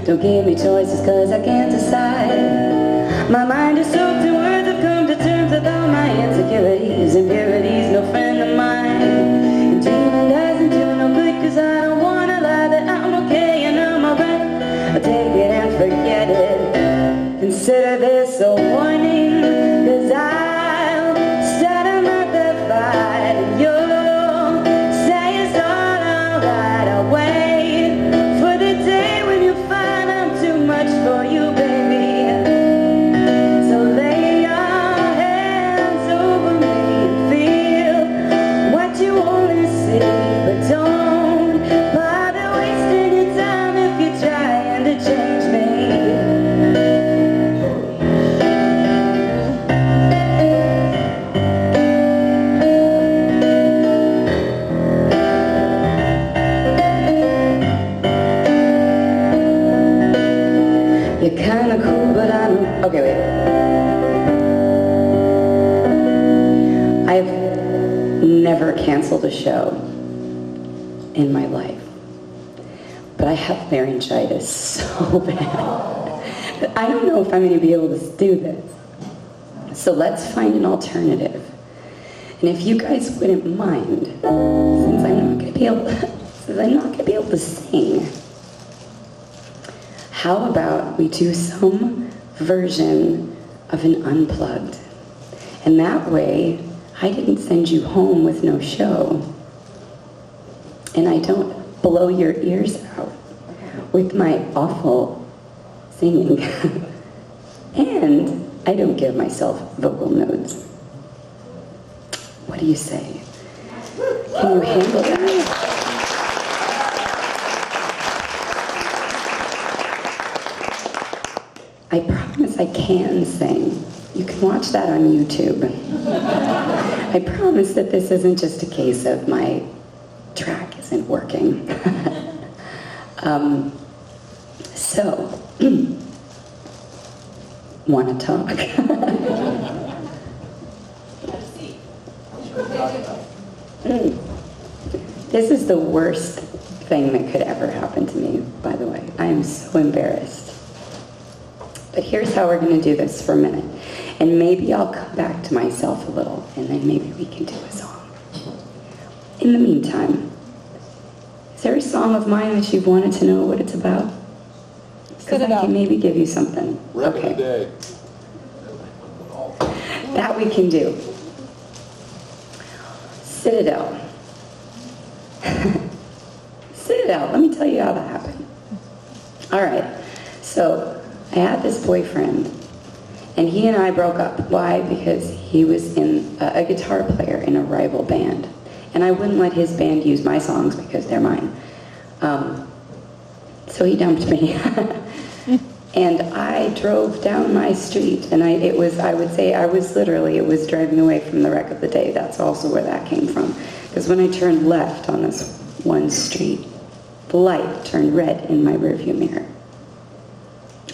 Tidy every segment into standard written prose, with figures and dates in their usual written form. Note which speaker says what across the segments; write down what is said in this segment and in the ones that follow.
Speaker 1: Don't give me choices cause I can't decide. My mind is soaked in words, I've come to terms with all my insecurities. Impurities, no friend of mine. And dreaming doesn't do no good cause I don't wanna lie that I'm okay and I'm alright. I'll take it and forget it. Consider this a warning, cause I'll start another fight and you'll say it's all alright. I'll wait for the day when you find I'm too much for you, baby. So lay your hands over me and feel what you only see, but don't bother wasting your time if you're trying to change me. You're kinda cool, but I don't... Okay, wait. I've never canceled a show in my life, but I have laryngitis so bad that I don't know if I'm going to be able to do this. So let's find an alternative. And if you guys wouldn't mind, since I'm not going to be able to sing, how about we do some version of an unplugged? And that way, I didn't send you home with no show. And I don't blow your ears out with my awful singing. And I don't give myself vocal notes. What do you say? Can you handle that? I promise I can sing. You can watch that on YouTube. I promise that this isn't just a case of my track isn't working. So, want to talk? This is the worst thing that could ever happen to me, by the way. I am so embarrassed. But here's how we're going to do this for a minute. And maybe I'll come back to myself a little, and then maybe we can do a song. In the meantime, is there a song of mine that you've wanted to know what it's about? Because I can maybe give you something. Okay. That we can do. Citadel. Citadel, let me tell you how that happened. All right, so I had this boyfriend, and he and I broke up. Why? Because he was a guitar player in a rival band, and I wouldn't let his band use my songs because they're mine. So he dumped me, and I drove down my street, and it was driving away from the wreck of the day. That's also where that came from, because when I turned left on this one street, the light turned red in my rearview mirror.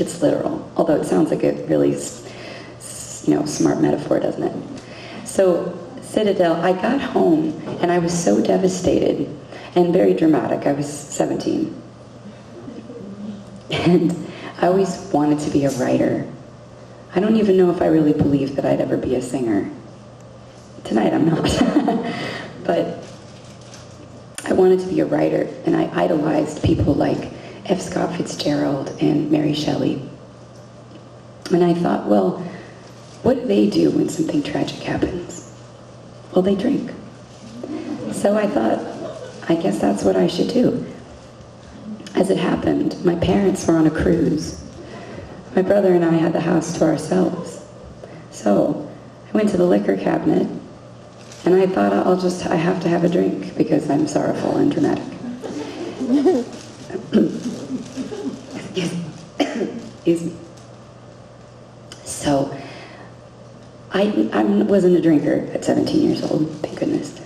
Speaker 1: It's literal, although it sounds like a really, smart metaphor, doesn't it? So, Citadel, I got home and I was so devastated and very dramatic. I was 17. And I always wanted to be a writer. I don't even know if I really believed that I'd ever be a singer. Tonight I'm not. But I wanted to be a writer, and I idolized people like F. Scott Fitzgerald and Mary Shelley. And I thought, well, what do they do when something tragic happens? Well, they drink. So I thought, I guess that's what I should do. As it happened, my parents were on a cruise. My brother and I had the house to ourselves. So I went to the liquor cabinet, and I thought I have to have a drink because I'm sorrowful and dramatic. Excuse me. So, I wasn't a drinker at 17 years old, thank goodness.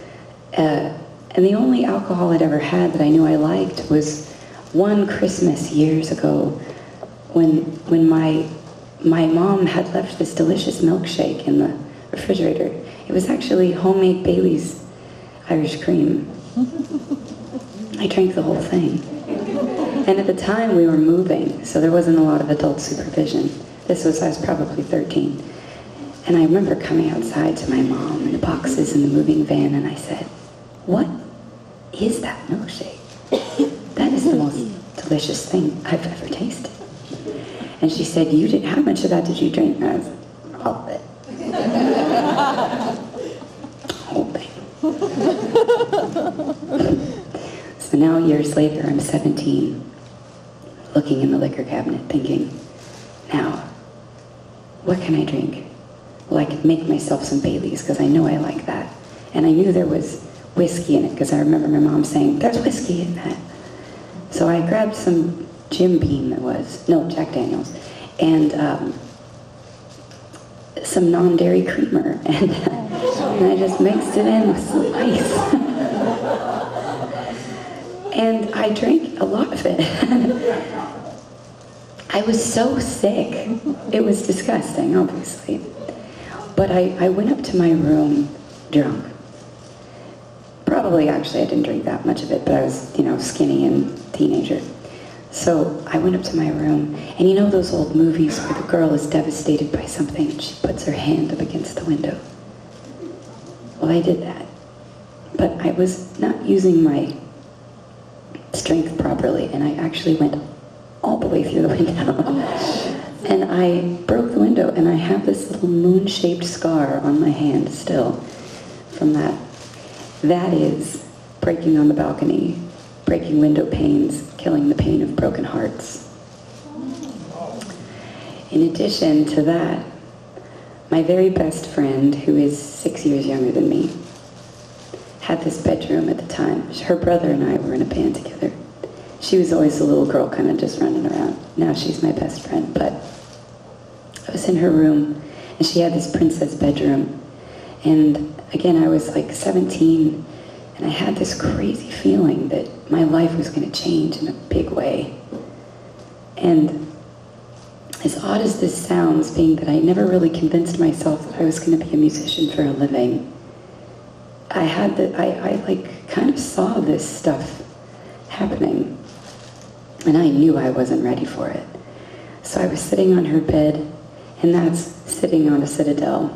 Speaker 1: And the only alcohol I'd ever had that I knew I liked was one Christmas years ago when my mom had left this delicious milkshake in the refrigerator. It was actually homemade Bailey's Irish cream. I drank the whole thing. And at the time we were moving, so there wasn't a lot of adult supervision. I was probably 13. And I remember coming outside to my mom in the boxes in the moving van, and I said, "What is that milkshake? That is the most delicious thing I've ever tasted." And she said, "How much of that did you drink?" And I was like, "All of it." Whole thing. So now, years later, I'm 17, looking in the liquor cabinet, thinking, now, what can I drink? Well, I could make myself some Baileys, because I know I like that. And I knew there was whiskey in it, because I remember my mom saying, "There's whiskey in that." So I grabbed some Jim Beam, Jack Daniels, and some non-dairy creamer, and I just mixed it in with some ice. And I drank a lot of it. I was so sick. It was disgusting, obviously. But I went up to my room drunk. Probably, actually, I didn't drink that much of it, but I was, skinny and teenager. So I went up to my room, and those old movies where the girl is devastated by something and she puts her hand up against the window? Well, I did that. But I was not using my strength properly, and I actually went all the way through the window. And I broke the window, and I have this little moon-shaped scar on my hand still from that. That is breaking on the balcony, breaking window panes, killing the pain of broken hearts. In addition to that, my very best friend, who is 6 years younger than me, had this bedroom at the time. Her brother and I were in a band together. She was always a little girl kind of just running around. Now she's my best friend, but I was in her room, and she had this princess bedroom. And again, I was like 17, and I had this crazy feeling that my life was going to change in a big way. And as odd as this sounds, being that I never really convinced myself that I was going to be a musician for a living, I kind of saw this stuff happening, and I knew I wasn't ready for it. So I was sitting on her bed, and that's sitting on a citadel,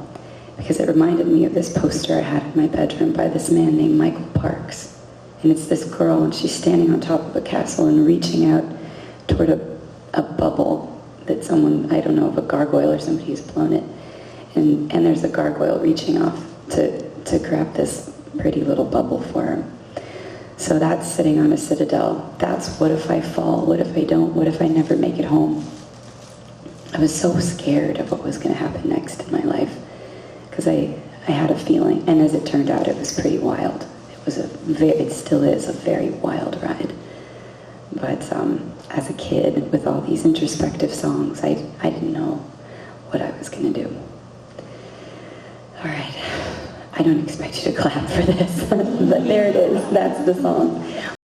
Speaker 1: because it reminded me of this poster I had in my bedroom by this man named Michael Parks. And it's this girl, and she's standing on top of a castle and reaching out toward a bubble that someone, I don't know, if a gargoyle or somebody has blown it. And there's a gargoyle reaching off to grab this pretty little bubble for her. So that's sitting on a citadel. That's what if I fall? What if I don't? What if I never make it home? I was so scared of what was going to happen next in my life, because I had a feeling, and as it turned out, it was pretty wild. It still is a very wild ride. But as a kid, with all these introspective songs, I didn't know what I was going to do. All right. I don't expect you to clap for this, but there it is. That's the song.